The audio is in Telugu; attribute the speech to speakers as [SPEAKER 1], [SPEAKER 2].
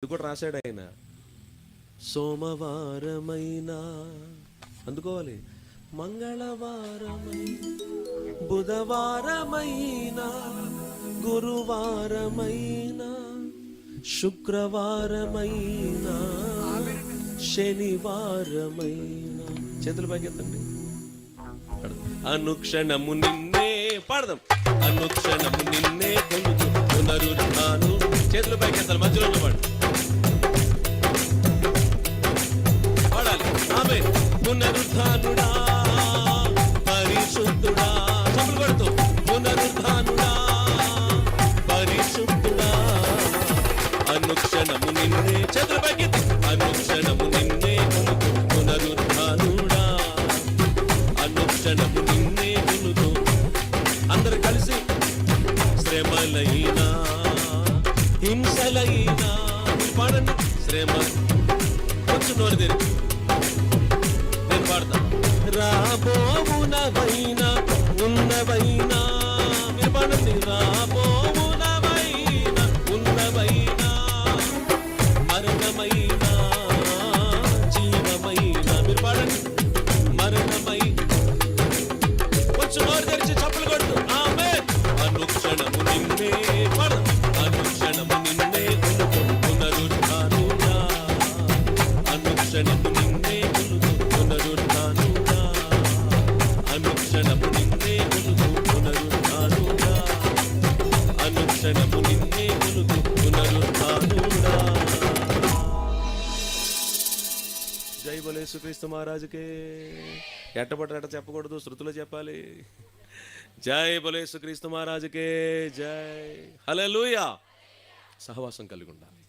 [SPEAKER 1] ఇది కూడా రాశాడు ఆయన. సోమవారమైనా అందుకోవాలి, మంగళవారమై, బుధవారమైనా, గురువారమైనా, శుక్రవారమైనా, శనివారమైనా. చేతులు పైకెత్తండి. అనుక్షణము నిన్నే పాడదాం. అనుక్షణము నిన్నే కొలుతూ పునరుద్ధాను. చేతులు పైకెత్తాలి, మధ్యలో పాడు పాడాలి. ఆమె పునరుద్ధానుడా, పరిశుద్ధుడా. చప్పులు కొడుతూ పునరుద్ధానుడా, పరిశుద్ధుడా. అనుక్షణము నిన్నే, చేతులు పైకెత్తి. అనుక్షణము నిన్నే కొలుతూ పునరుద్ధానుడా, అనుక్షణము నిన్నే కొలుతూ. అందరు కలిసి శ్రమలైనా హింసలైనా పాడండి. శ్రమ కొంచెం నోరు తెరిచి నేను పాడతా. రాబోవునవైనా ఉన్నవైనా, మీరు పాడండి. రాబోవునవైనా ఉన్నవైనా, మరణమైనా జీవమైనా, మీరు పాడండి. మరణమై కొంచెం నోరు తెరిచి చప్పులు కొడుతూ ఆమేన్. అనుక్షణము నిన్నే పాడదాం. అనుక్షణము నిన్నే కొలుతూ పునరుద్ధానుడా, అనుక్షణము నిన్నే కొలుతూ పునరుద్ధానుడా, అనుక్షణము నిన్నే కొలుతూ పునరుద్ధానుడా, అనుక్షణము నిన్నే కొలుతూ పునరుద్ధానుడా. జై బోలో యేసుక్రీస్తు మహారాజుకే. ఎట్టబట్ట ఎట్ట చెప్పకూడదు, శృతులు చెప్పాలి. జై బోలో యేసుక్రీస్తు మహారాజుకే జై. హల్లెలూయా. సహవాసం కలిగి ఉండాలి.